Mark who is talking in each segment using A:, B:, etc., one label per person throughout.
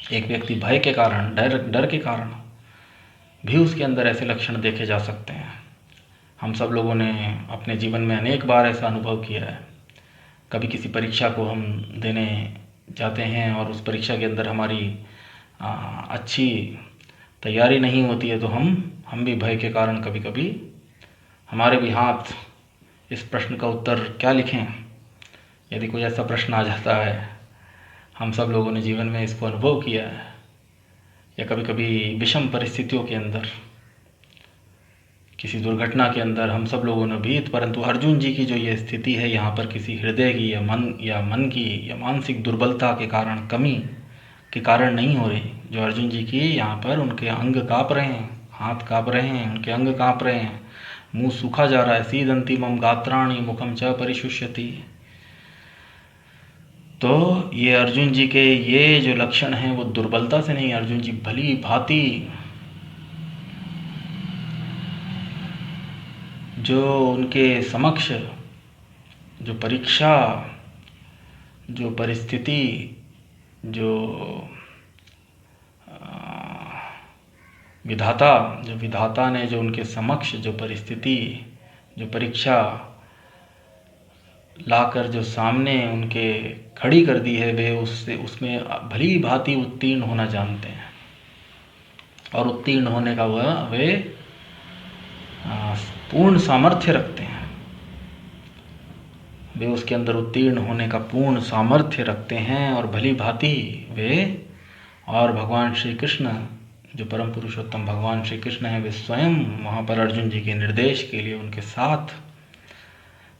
A: एक व्यक्ति भय के कारण, डर के कारण भी उसके अंदर ऐसे लक्षण देखे जा सकते हैं। हम सब लोगों ने अपने जीवन में अनेक बार ऐसा अनुभव किया है। कभी किसी परीक्षा को हम देने जाते हैं और उस परीक्षा के अंदर हमारी अच्छी तैयारी नहीं होती है, तो हम भी भय के कारण कभी कभी हमारे भी हाथ इस प्रश्न का उत्तर क्या लिखें, यदि कोई ऐसा प्रश्न आ जाता है। हम सब लोगों ने जीवन में इसको अनुभव किया है। या कभी कभी विषम परिस्थितियों के अंदर, किसी दुर्घटना के अंदर हम सब लोगों ने भी, परंतु अर्जुन जी की जो ये स्थिति है यहाँ पर किसी हृदय की या मन की या मानसिक दुर्बलता के कारण, कमी के कारण नहीं हो रही। जो अर्जुन जी की यहाँ पर उनके अंग काँप रहे हैं, हाथ काँप रहे हैं, उनके अंग काँप रहे हैं, मुंह सूखा जा रहा है। सीदंती मम गात्राणि मुखम च परिशुष्यति। तो ये अर्जुन जी के ये जो लक्षण हैं वो दुर्बलता से नहीं, अर्जुन जी भली भांति जो उनके समक्ष जो परीक्षा, जो परिस्थिति, जो विधाता ने जो उनके समक्ष जो परिस्थिति, जो परीक्षा लाकर जो सामने उनके खड़ी कर दी है, वे उसमें भली भांति उत्तीर्ण होना जानते हैं। और उत्तीर्ण होने का वे पूर्ण सामर्थ्य रखते हैं। वे उसके अंदर उत्तीर्ण होने का पूर्ण सामर्थ्य रखते हैं और भली भांति वे, और भगवान श्री कृष्ण जो परम पुरुषोत्तम भगवान श्री कृष्ण हैं, वे स्वयं वहाँ पर अर्जुन जी के निर्देश के लिए उनके साथ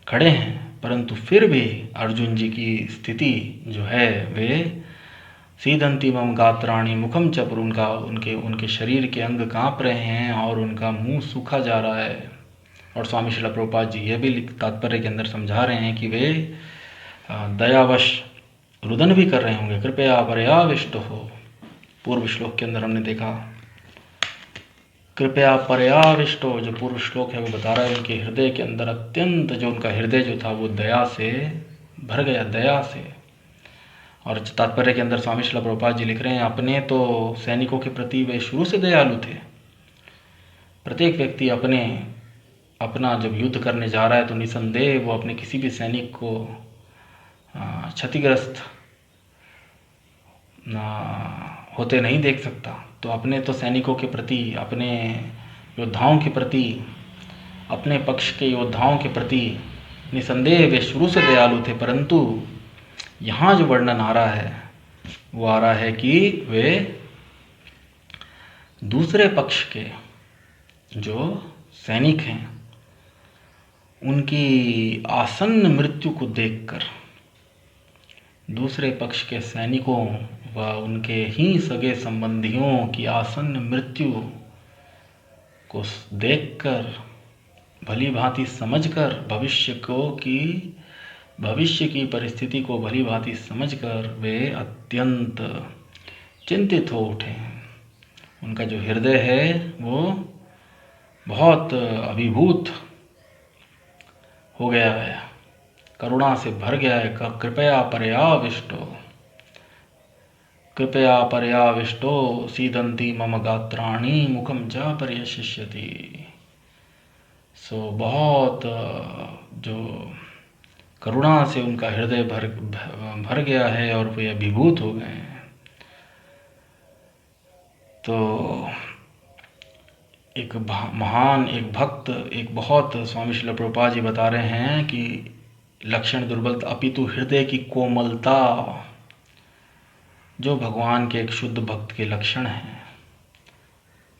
A: खड़े हैं। परंतु फिर भी अर्जुन जी की स्थिति जो है वे सीदंती मम गात्राणि मुखम च, उनके शरीर के अंग काँप रहे हैं और उनका मुंह सूखा जा रहा है। और स्वामी श्रील प्रभुपाद जी ये भी तात्पर्य के अंदर समझा रहे हैं कि वे दयावश रुदन भी कर रहे होंगे। कृपया परयाविष्ट हो, पूर्व श्लोक के अंदर हमने देखा कृपया परयाविष्टो, जो पूर्व श्लोक है वो बता रहा है उनके हृदय के अंदर अत्यंत, जो उनका हृदय जो था वो दया से भर गया, दया से। और तात्पर्य के अंदर स्वामी श्रील प्रभुपाद जी लिख रहे हैं, अपने तो सैनिकों के प्रति वे शुरू से दयालु थे। प्रत्येक व्यक्ति अपना जब युद्ध करने जा रहा है तो निसंदेह वो अपने किसी भी सैनिक को क्षतिग्रस्त होते नहीं देख सकता। तो अपने तो सैनिकों के प्रति, अपने योद्धाओं के प्रति, अपने पक्ष के योद्धाओं के प्रति निसंदेह वे शुरू से दयालु थे। परंतु यहाँ जो वर्णन आ रहा है वो आ रहा है कि वे दूसरे पक्ष के जो सैनिक हैं उनकी आसन्न मृत्यु को देखकर, दूसरे पक्ष के सैनिकों व उनके ही सगे संबंधियों की आसन्न मृत्यु को देखकर, भली भांति समझकर, भविष्य की परिस्थिति को भली भांति समझकर वे अत्यंत चिंतित हो उठे। उनका जो हृदय है वो बहुत अभिभूत हो गया है, करुणा से भर गया है। कृपया पर्याविष्टो सीदंती मम गात्राणि मुखम च पर्यशिष्यति। सो बहुत जो करुणा से उनका हृदय भर गया है और वे अभिभूत हो गए हैं। तो एक महान, एक भक्त, एक बहुत, स्वामी श्रील प्रभुपाद जी बता रहे हैं कि लक्षण दुर्बलता अपितु हृदय की कोमलता जो भगवान के एक शुद्ध भक्त के लक्षण हैं।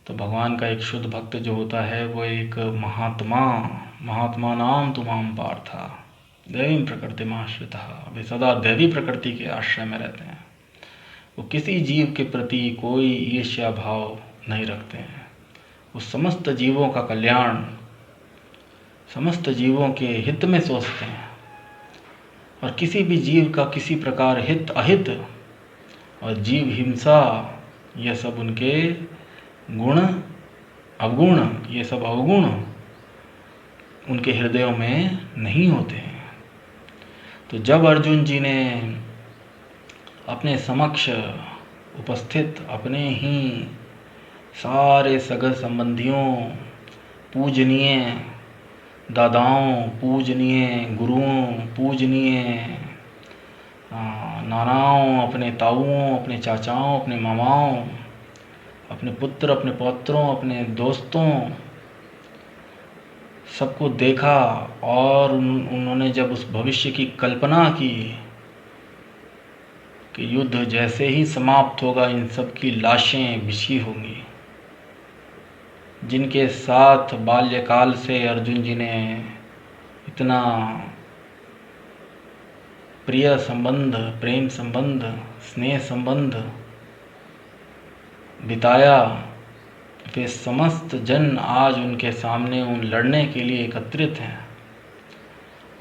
A: तो भगवान का एक शुद्ध भक्त जो होता है वो एक महात्मा नाम तुमाम पार्था दैवीं प्रकृतिमाश्रितः, वे सदा दैवी प्रकृति के आश्रय में रहते हैं। वो किसी जीव के प्रति कोई ईर्ष्या भाव नहीं रखते हैं। वो समस्त जीवों का कल्याण, समस्त जीवों के हित में सोचते हैं और किसी भी जीव का किसी प्रकार हित अहित और जीव हिंसा, यह सब उनके गुण अवगुण, ये सब अवगुण उनके हृदयों में नहीं होते हैं। तो जब अर्जुन जी ने अपने समक्ष उपस्थित अपने ही सारे सगे संबंधियों, पूजनीय दादाओं, पूजनीय गुरुओं, पूजनीय नानाओं, अपने ताऊओं, अपने चाचाओं, अपने मामाओं, अपने पुत्र, अपने पौत्रों, अपने दोस्तों, सबको देखा और उन्होंने जब उस भविष्य की कल्पना की कि युद्ध जैसे ही समाप्त होगा इन सब की लाशें बिछी होंगी, जिनके साथ बाल्यकाल से अर्जुन जी ने इतना प्रिय संबंध, प्रेम संबंध, स्नेह संबंध बिताया, वे समस्त जन आज उनके सामने उन लड़ने के लिए एकत्रित हैं।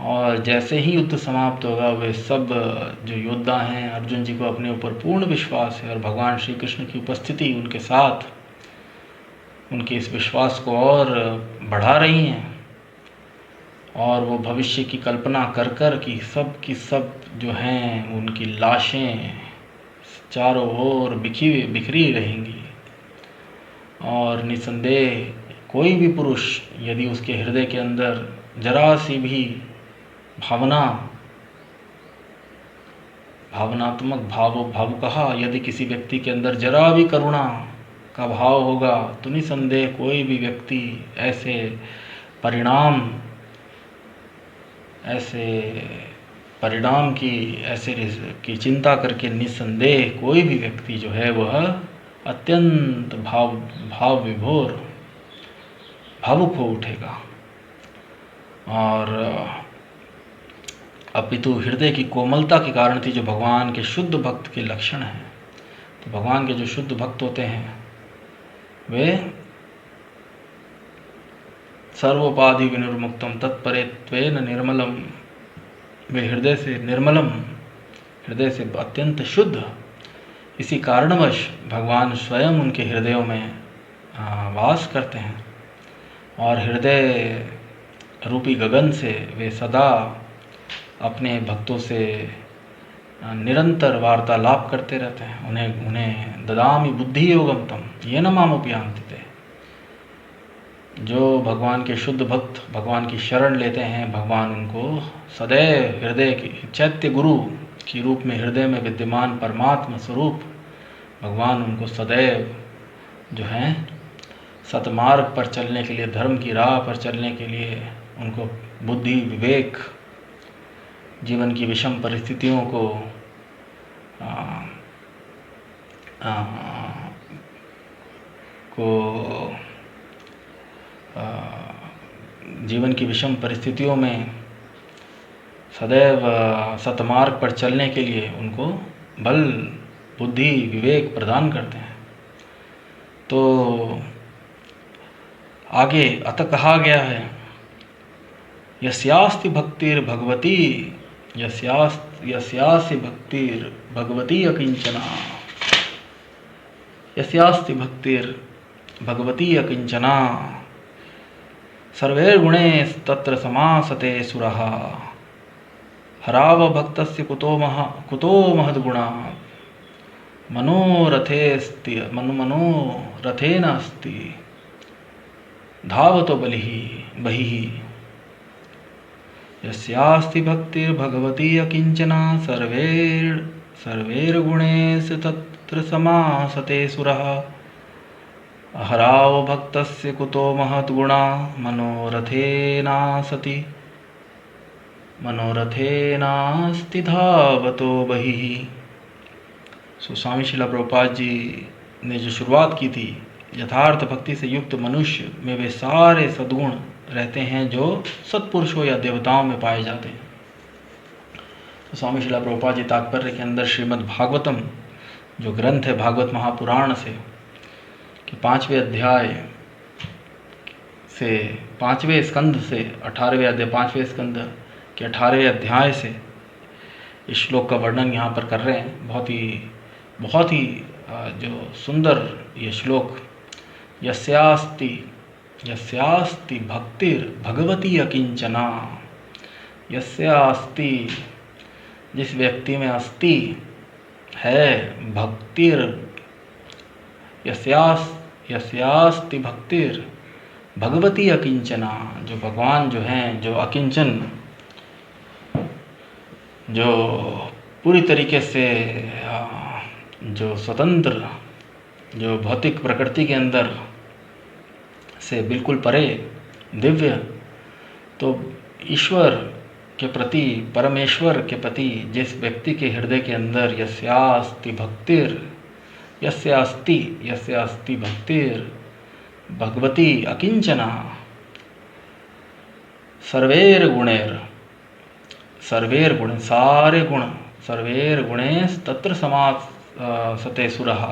A: और जैसे ही युद्ध समाप्त होगा वे सब जो योद्धा हैं, अर्जुन जी को अपने ऊपर पूर्ण विश्वास है और भगवान श्री कृष्ण की उपस्थिति उनके साथ उनके इस विश्वास को और बढ़ा रही हैं। और वो भविष्य की कल्पना कर कर की सब जो हैं उनकी लाशें चारों ओर बिखरी रहेंगी। और निसंदेह कोई भी पुरुष यदि उसके हृदय के अंदर जरा सी भी भावनात्मक भावुकहा यदि किसी व्यक्ति के अंदर जरा भी करुणा का भाव होगा तो निसंदेह कोई भी व्यक्ति ऐसे परिणाम की चिंता करके निसंदेह कोई भी व्यक्ति जो है वह अत्यंत भाव विभोर भावुक हो उठेगा। और अपितु हृदय की कोमलता के कारण थी जो भगवान के शुद्ध भक्त के लक्षण हैं। तो भगवान के जो शुद्ध भक्त होते हैं वे सर्वोपाधि विनिर्मुक्तम तत्परेत्वेन निर्मलम, वे हृदय से निर्मलम, हृदय से अत्यंत शुद्ध। इसी कारणवश भगवान स्वयं उनके हृदयों में वास करते हैं और हृदय रूपी गगन से वे सदा अपने भक्तों से निरंतर वार्तालाप करते रहते हैं। उन्हें ददामि बुद्धि योगम तम येन मामुपयान्ति ते। जो भगवान के शुद्ध भक्त भगवान की शरण लेते हैं, भगवान उनको सदैव हृदय की चैत्य गुरु की रूप में हृदय में विद्यमान परमात्मा स्वरूप भगवान उनको सदैव जो है सतमार्ग पर चलने के लिए, धर्म की राह पर चलने के लिए उनको बुद्धि, विवेक, जीवन की विषम परिस्थितियों को जीवन की विषम परिस्थितियों में सदैव सतमार्ग पर चलने के लिए उनको बल, बुद्धि, विवेक प्रदान करते हैं। तो आगे अतः कहा गया है यस्यास्ति भक्तिर भगवती, यस्यास्ति भक्तिर भगवती अकिंचना, यस्यास्ति भक्तिर भगवती अकिंचना सर्वैर्गुणैस्तत्र समासते सुरः हराव भक्तस्य कुतो महद्गुणा मनोरथेन अस्ति धावतो बहिः। यस्यास्ति भक्तिर्भगवती अकिंचना सर्वैर्गुणैस्तत्र तत्र समासते सुरः हराव भक्तस्य कुतो महद्गुणा मनोरथेनास्ति धावतो बहिः। स्वामी श्रील प्रभुपाद जी ने जो शुरुआत की थी, यथार्थ भक्ति से युक्त मनुष्य में वे सारे सद्गुण रहते हैं जो सत्पुरुषों या देवताओं में पाए जाते हैं। तो स्वामी श्रील प्रभुपाद जी तात्पर्य के अंदर श्रीमद् भागवतम जो ग्रंथ है भागवत महापुराण से कि 5वें अध्याय से 5वें स्कंध से 18वें अध्याय 5वें स्कंध के 18वें अध्याय से इस श्लोक का वर्णन यहाँ पर कर रहे हैं। बहुत ही जो सुंदर ये श्लोक, यस्यास्ति भक्तिर भगवती अकिंचना, यस्यास्ति जिस व्यक्ति में अस्ति है भक्तिर यस्यास्ति भक्तिर भगवती अकिंचना। जो भगवान जो हैं, जो अकिंचन, जो पूरी तरीके से जो स्वतंत्र, जो भौतिक प्रकृति के अंदर से बिल्कुल परे, दिव्य, तो ईश्वर के प्रति, परमेश्वर के प्रति जिस व्यक्ति के हृदय के अंदर यस्यास्ति भक्तिर भगवती अकिंचना सर्वेर गुणेर सारे गुण, सर्वेर गुणेस तत्र समासते सुरः।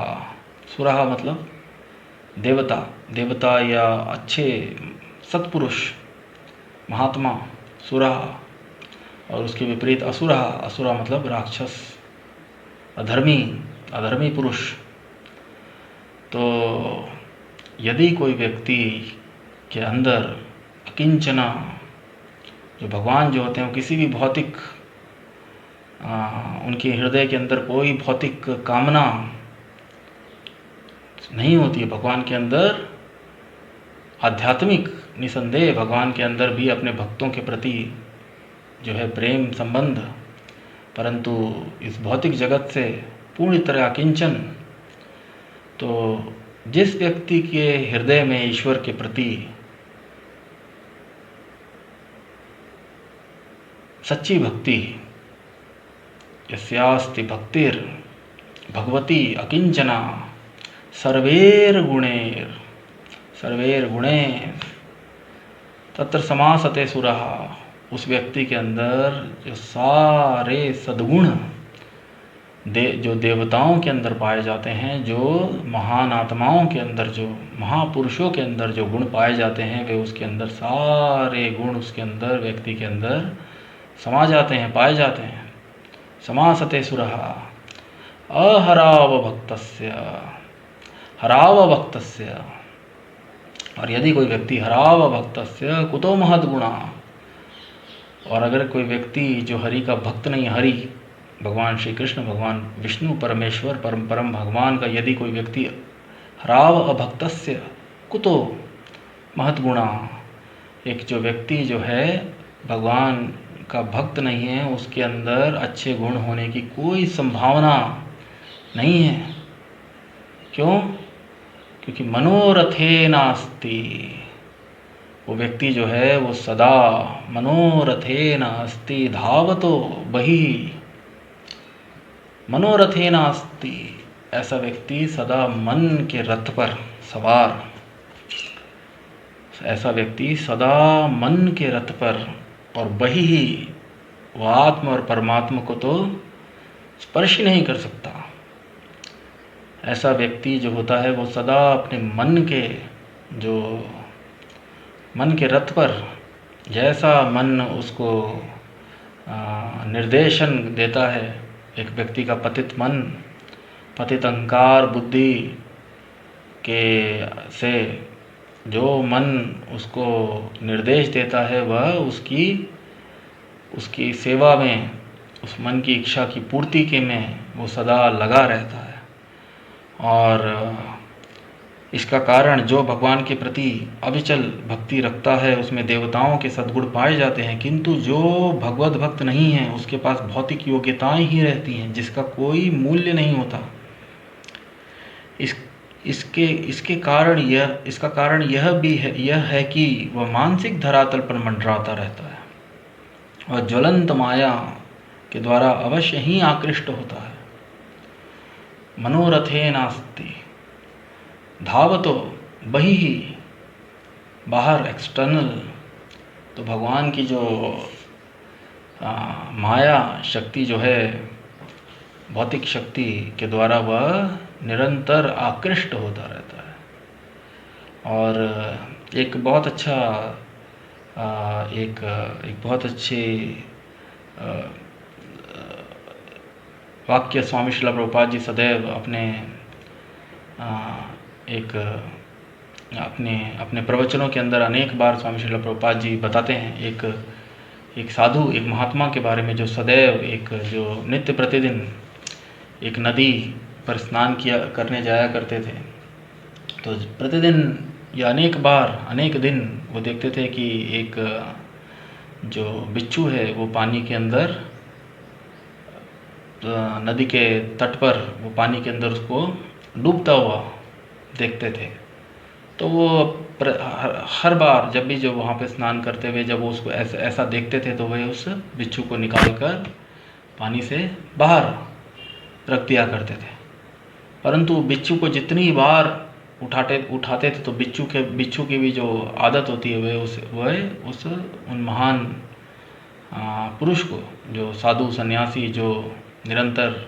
A: सुरः मतलब देवता या अच्छे सत्पुरुष, महात्मा, सुरः। और उसके विपरीत असुरः, असुरा मतलब राक्षस, अधर्मी पुरुष। तो यदि कोई व्यक्ति के अंदर अकिंचना, जो भगवान जो होते हैं, किसी भी भौतिक, उनके हृदय के अंदर कोई भौतिक कामना नहीं होती है, भगवान के अंदर आध्यात्मिक, निसंदेह भगवान के अंदर भी अपने भक्तों के प्रति जो है प्रेम संबंध, परंतु इस भौतिक जगत से पूरी तरह अकिंचन, तो जिस व्यक्ति के हृदय में ईश्वर के प्रति सच्ची भक्ति, यस्यास्ति भक्तिर भगवती अकिंचना सर्वेर गुणे तत्र समासते सुरः, उस व्यक्ति के अंदर जो सारे सद्गुण जो देवताओं के अंदर पाए जाते हैं, जो महान आत्माओं के अंदर, जो महापुरुषों के अंदर जो गुण पाए जाते हैं, वे उसके अंदर सारे गुण उसके अंदर, व्यक्ति के अंदर समा जाते हैं, पाए जाते हैं। समासते सुरः हराव भक्तस्य। और यदि कोई व्यक्ति हराव भक्तस्य कुतो महद्गुणा, और अगर कोई व्यक्ति जो हरि का भक्त नहीं, हरि भगवान श्री कृष्ण, भगवान विष्णु, परमेश्वर, परम भगवान का यदि कोई व्यक्ति हराव अभक्तस्य कुतो महद्गुणा, एक जो व्यक्ति जो है भगवान का भक्त नहीं है, उसके अंदर अच्छे गुण होने की कोई संभावना नहीं है। क्यों? क्योंकि मनोरथे नास्ति, वो व्यक्ति जो है वो सदा मनोरथे नास्ति धावतो बहिः, मनोरथे नास्ति, ऐसा व्यक्ति सदा मन के रथ पर सवार, ऐसा व्यक्ति सदा मन के रथ पर, और बहिः, वो आत्मा और परमात्मा को तो स्पर्श ही नहीं कर सकता। ऐसा व्यक्ति जो होता है वो सदा अपने मन के रथ पर, जैसा मन उसको निर्देशन देता है, एक व्यक्ति का पतित मन, पतित अहंकार बुद्धि के से जो मन उसको निर्देश देता है, वह उसकी सेवा में, उस मन की इच्छा की पूर्ति के में वो सदा लगा रहता है। और इसका कारण जो भगवान के प्रति अविचल भक्ति रखता है, उसमें देवताओं के सद्गुण पाए जाते हैं, किंतु जो भगवत भक्त नहीं है, उसके पास भौतिक योग्यताएं ही रहती हैं, जिसका कोई मूल्य नहीं होता। इसका कारण यह है कि वह मानसिक धरातल पर मंडराता रहता है और ज्वलंत माया के द्वारा अवश्य ही आकृष्ट होता है। मनोरथे नास्ति धावतो बहिः, बाहर, एक्सटर्नल। तो भगवान की जो माया शक्ति जो है, भौतिक शक्ति के द्वारा वह निरंतर आकृष्ट होता रहता है। और एक बहुत अच्छा एक बहुत अच्छे वाक्य स्वामी श्रील प्रभुपाद जी सदैव अपने प्रवचनों के अंदर अनेक बार स्वामी श्रील प्रभुपाद जी बताते हैं। एक साधु, एक महात्मा के बारे में जो सदैव, जो नित्य प्रतिदिन एक नदी पर स्नान करने जाया करते थे। तो प्रतिदिन या अनेक बार अनेक दिन वो देखते थे कि एक जो बिच्छू है वो पानी के अंदर, नदी के तट पर वो पानी के अंदर उसको डूबता हुआ देखते थे। तो वो हर बार जब भी जो वहाँ पे स्नान करते हुए जब वो उसको ऐसा देखते थे तो वह उस बिच्छू को निकाल कर पानी से बाहर रख दिया करते थे। परंतु बिच्छू को जितनी बार उठाते थे तो बिच्छू की भी जो आदत होती है वह उस उन महान पुरुष को, जो साधु सन्यासी जो निरंतर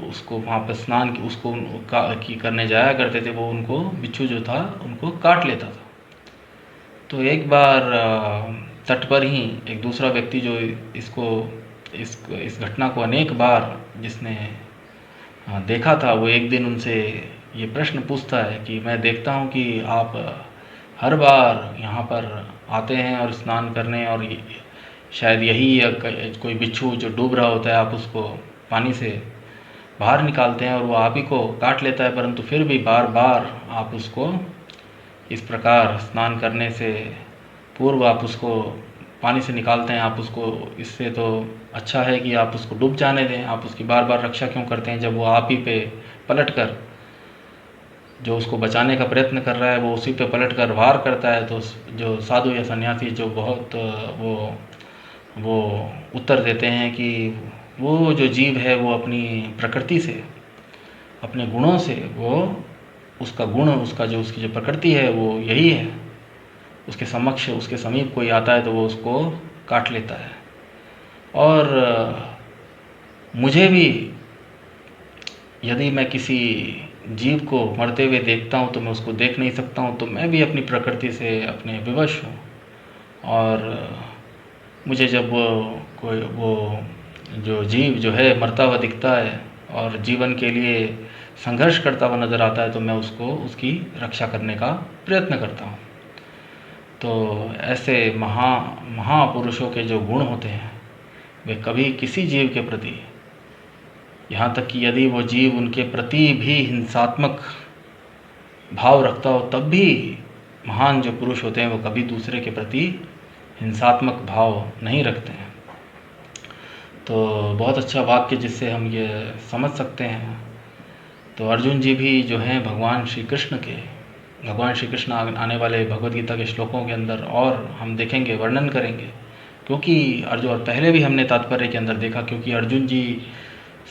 A: उसको वहाँ पर स्नान उसको करने जाया करते थे, वो उनको बिच्छू जो था उनको काट लेता था। तो एक बार तट पर ही एक दूसरा व्यक्ति जो इस घटना को अनेक बार जिसने देखा था, वो एक दिन उनसे ये प्रश्न पूछता है कि मैं देखता हूँ कि आप हर बार यहाँ पर आते हैं और स्नान करने, और शायद यही कोई बिच्छू जो डूब रहा होता है आप उसको पानी से बाहर निकालते हैं और वो आप ही को काट लेता है, परंतु फिर भी बार बार आप उसको इस प्रकार स्नान करने से पूर्व आप उसको पानी से निकालते हैं। आप उसको, इससे तो अच्छा है कि आप उसको डूब जाने दें, आप उसकी बार बार रक्षा क्यों करते हैं जब वो आप ही पे पलट कर, जो उसको बचाने का प्रयत्न कर रहा है वो उसी पे पलट कर वार करता है। तो जो साधु या सन्यासी जो बहुत वो उत्तर देते हैं कि वो जो जीव है वो अपनी प्रकृति से, अपने गुणों से, वो उसका गुण, उसकी जो प्रकृति है वो यही है। उसके समक्ष, उसके समीप कोई आता है तो वो उसको काट लेता है। और मुझे भी यदि मैं किसी जीव को मरते हुए देखता हूँ तो मैं उसको देख नहीं सकता हूँ, तो मैं भी अपनी प्रकृति से अपने विवश हूँ। और मुझे जब वो जो जीव जो है मरता हुआ दिखता है और जीवन के लिए संघर्ष करता हुआ नज़र आता है तो मैं उसकी रक्षा करने का प्रयत्न करता हूँ। तो ऐसे महापुरुषों के जो गुण होते हैं वे कभी किसी जीव के प्रति, यहाँ तक कि यदि वो जीव उनके प्रति भी हिंसात्मक भाव रखता हो तब भी महान जो पुरुष होते हैं वो कभी दूसरे के प्रति हिंसात्मक भाव नहीं रखते हैं। तो बहुत अच्छा वाक्य जिससे हम ये समझ सकते हैं। तो अर्जुन जी भी जो हैं भगवान श्री कृष्ण आने वाले भगवद गीता के श्लोकों के अंदर और हम देखेंगे, वर्णन करेंगे, क्योंकि अर्जुन, और पहले भी हमने तात्पर्य के अंदर देखा, क्योंकि अर्जुन जी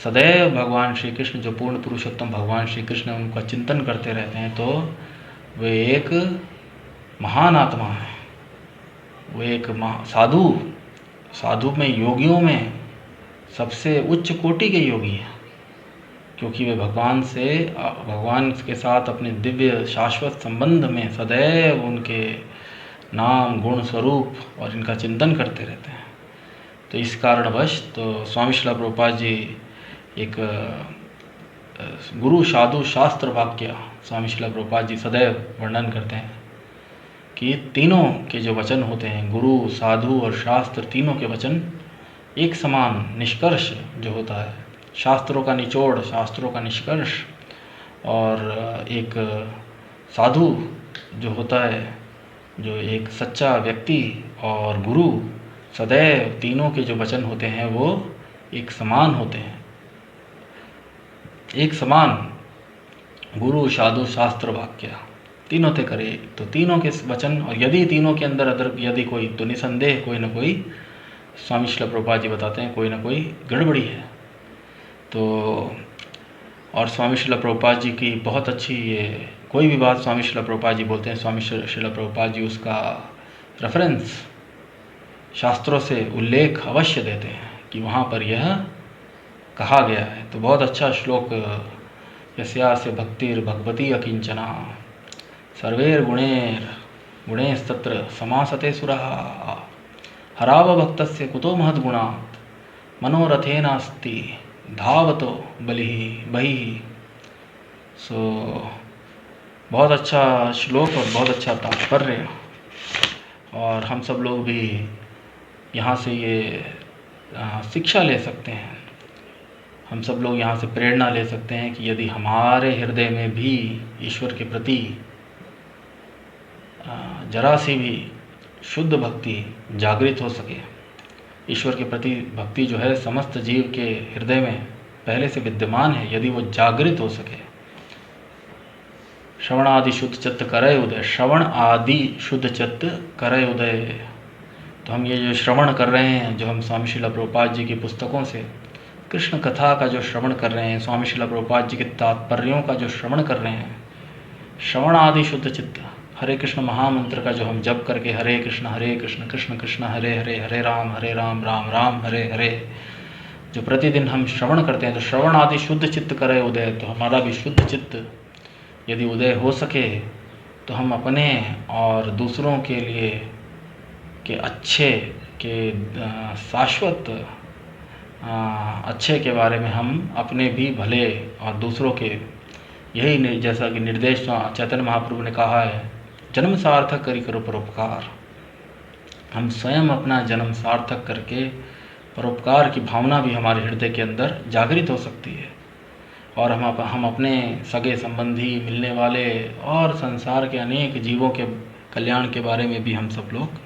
A: सदैव भगवान श्री कृष्ण जो पूर्ण पुरुषोत्तम भगवान श्री कृष्ण उनका चिंतन करते रहते हैं। तो वे एक महान आत्मा है, वो एक साधु में, योगियों में सबसे उच्च कोटि के योगी हैं, क्योंकि वे भगवान के साथ अपने दिव्य शाश्वत संबंध में सदैव उनके नाम, गुण, स्वरूप और इनका चिंतन करते रहते हैं। तो इस कारणवश तो स्वामी श्रील प्रभुपाद जी एक गुरु साधु शास्त्र वाक्य स्वामी श्रील प्रभुपाद जी सदैव वर्णन करते हैं कि तीनों के जो वचन होते हैं, गुरु, साधु और शास्त्र, तीनों के वचन एक समान निष्कर्ष जो होता है, शास्त्रों का निचोड़, शास्त्रों का निष्कर्ष, और एक साधु जो होता है, जो एक सच्चा व्यक्ति, और गुरु, सदैव तीनों के जो वचन होते हैं वो एक समान होते हैं। एक समान गुरु, साधु, शास्त्र, वाक्य तीनों ते करे, तो तीनों के वचन, और यदि तीनों के अंदर यदि कोई, तो निसंदेह कोई ना कोई, स्वामी श्रील प्रभुपाद जी बताते हैं, कोई ना कोई गड़बड़ी है। तो और स्वामी श्रील प्रभुपाद जी की बहुत अच्छी, ये कोई भी बात स्वामी श्रील प्रभुपाद जी बोलते हैं, स्वामी श्रील प्रभुपाद जी उसका रेफरेंस शास्त्रों से उल्लेख अवश्य देते हैं कि वहाँ पर यह कहा गया है। तो बहुत अच्छा श्लोक, यस्यास्य भक्तिर् भगवती अकिंचना सर्वैर् गुणैस्तत्र समासते सुरः हरावभक्तस्य कुतो महद्गुणात् मनोरथेनास्ति धावतो बहिः। सो बहुत अच्छा श्लोक और बहुत अच्छा तात्पर्य, और हम सब लोग भी यहाँ से ये शिक्षा ले सकते हैं। हम सब लोग यहाँ से प्रेरणा ले सकते हैं कि यदि हमारे हृदय में भी ईश्वर के प्रति जरा सी भी शुद्ध भक्ति जागृत हो सके। ईश्वर के प्रति भक्ति जो है समस्त जीव के हृदय में पहले से विद्यमान है, यदि वो जागृत हो सके। श्रवण आदि शुद्ध चित्त करे उदय, श्रवण आदि शुद्ध चित्त करे उदय। तो हम ये जो श्रवण कर रहे हैं, जो हम स्वामी श्रील प्रभुपाद जी की पुस्तकों से कृष्ण कथा का जो श्रवण कर रहे हैं, स्वामी श्रील प्रभुपाद जी के तात्पर्यों का जो श्रवण कर रहे हैं, श्रवण आदि शुद्ध चित्त, हरे कृष्ण महामंत्र का जो हम जप करके हरे कृष्ण कृष्ण कृष्ण हरे हरे, हरे राम राम राम हरे हरे, जो प्रतिदिन हम श्रवण करते हैं, तो श्रवण आदि शुद्ध चित्त करे उदय। तो हमारा भी शुद्ध चित्त यदि उदय हो सके तो हम अपने और दूसरों के लिए के अच्छे के शाश्वत अच्छे के बारे में हम अपने भी भले और दूसरों के, यही जैसा कि निर्देश चैतन्य महाप्रभु ने कहा है, जन्म सार्थक करी करो परोपकार। हम स्वयं अपना जन्म सार्थक करके परोपकार की भावना भी हमारे हृदय के अंदर जागृत हो सकती है, और हम अपने सगे संबंधी, मिलने वाले और संसार के अनेक जीवों के कल्याण के बारे में भी हम सब लोग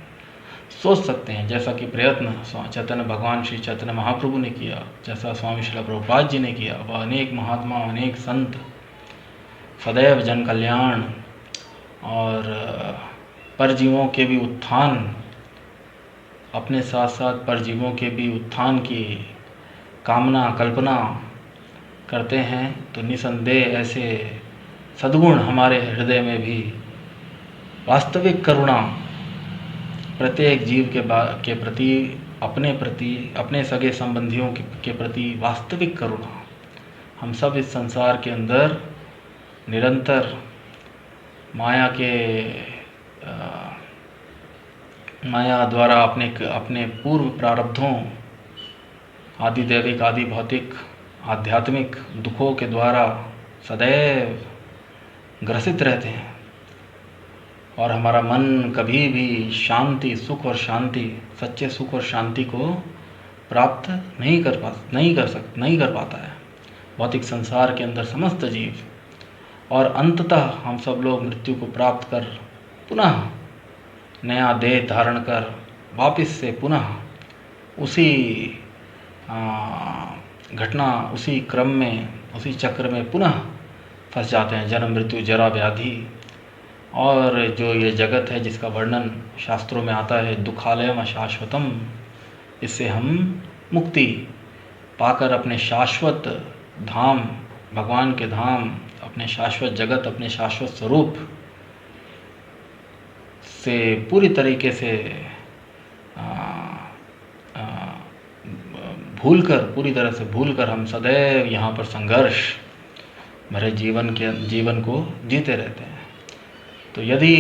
A: सोच सकते हैं, जैसा कि प्रयत्न चैतन्य भगवान श्री चैतन्य महाप्रभु ने किया, जैसा स्वामी श्रील प्रभुपाद जी ने किया। वह अनेक महात्मा, अनेक संत सदैव जन कल्याण और परजीवों के भी उत्थान, अपने साथ साथ परजीवों के भी उत्थान की कामना कल्पना करते हैं। तो निसंदेह ऐसे सद्गुण हमारे हृदय में भी वास्तविक करुणा प्रत्येक जीव के प्रति, अपने सगे संबंधियों के प्रति वास्तविक करुणा। हम सब इस संसार के अंदर निरंतर माया द्वारा अपने पूर्व प्रारब्धों, आदि दैविक आदि भौतिक आध्यात्मिक दुखों के द्वारा सदैव ग्रसित रहते हैं, और हमारा मन कभी भी शांति, सुख और शांति, सच्चे सुख और शांति को प्राप्त नहीं कर पाता है। भौतिक संसार के अंदर समस्त जीव, और अंततः हम सब लोग मृत्यु को प्राप्त कर पुनः नया देह धारण कर वापस से पुनः उसी घटना, उसी क्रम में, उसी चक्र में पुनः फंस जाते हैं, जन्म मृत्यु जरा व्याधि। और जो ये जगत है जिसका वर्णन शास्त्रों में आता है, दुखालयम अशाश्वतम, इससे हम मुक्ति पाकर अपने शाश्वत धाम, भगवान के धाम, अपने शाश्वत जगत, अपने शाश्वत स्वरूप से पूरी तरीके से पूरी तरह से भूलकर हम सदैव यहाँ पर संघर्ष भरे जीवन को जीते रहते हैं। तो यदि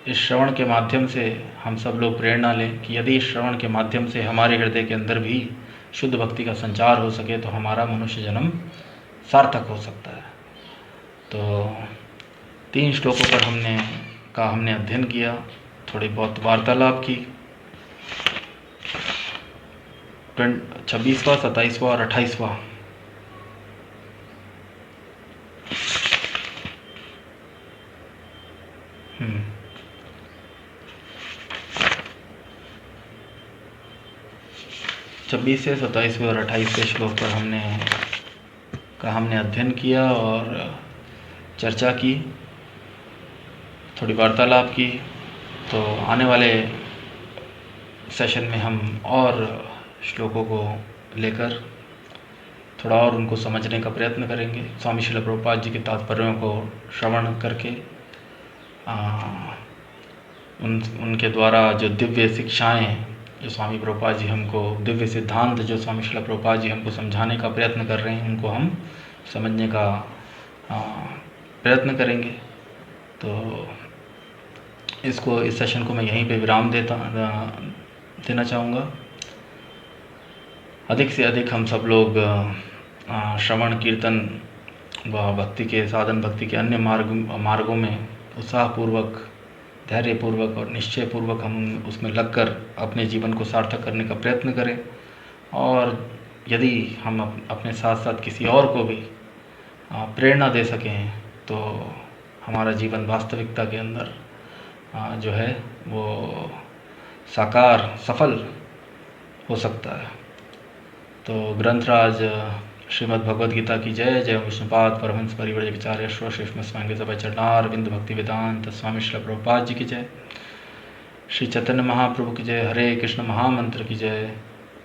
A: इस श्रवण के माध्यम से हम सब लोग प्रेरणा लें कि यदि इस श्रवण के माध्यम से हमारे हृदय के अंदर भी शुद्ध भक्ति का संचार हो सके, तो हमारा मनुष्य जन्म सार्थक हो सकता है। तो 3 श्लोकों पर हमने अध्ययन किया, थोड़ी बहुत वार्तालाप की। 26वां, 27वां और 28वां। छब्बीस से 27वें और 28वें श्लोक पर हमने अध्ययन किया और चर्चा की, थोड़ी वार्तालाप की। तो आने वाले सेशन में हम और श्लोकों को लेकर थोड़ा और उनको समझने का प्रयत्न करेंगे, स्वामी श्रील प्रभुपाद जी के तात्पर्यों को श्रवण करके, उनके द्वारा जो दिव्य शिक्षाएं, जो स्वामी प्रभुपाद जी हमको, दिव्य सिद्धांत जो स्वामी श्रील प्रभुपाद जी हमको समझाने का प्रयत्न कर रहे हैं, उनको हम समझने का प्रयत्न करेंगे। तो इस सेशन को मैं यहीं पे विराम देना चाहूँगा। अधिक से अधिक हम सब लोग श्रवण कीर्तन व भक्ति के साधन, भक्ति के अन्य मार्गों में उत्साहपूर्वक, धैर्यपूर्वक और निश्चयपूर्वक हम उसमें लगकर अपने जीवन को सार्थक करने का प्रयत्न करें। और यदि हम अपने साथ साथ किसी और को भी प्रेरणा दे सकें तो हमारा जीवन वास्तविकता के अंदर जो है वो साकार सफल हो सकता है। तो ग्रंथराज श्रीमद् भगवद गीता की जय। जय विष्णुपाद परमहंस परिव्रज विचार्य श्रीष्म स्वांगे सभा चरणार बिंद भक्ति वेदांत स्वामी श्री प्रभुपाद जी की जय। श्री चैतन्य महाप्रभु की जय। हरे कृष्ण महामंत्र की जय।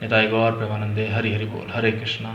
A: निताई गौर प्रेमानंदे। हरि हरि बोल। हरे कृष्णा।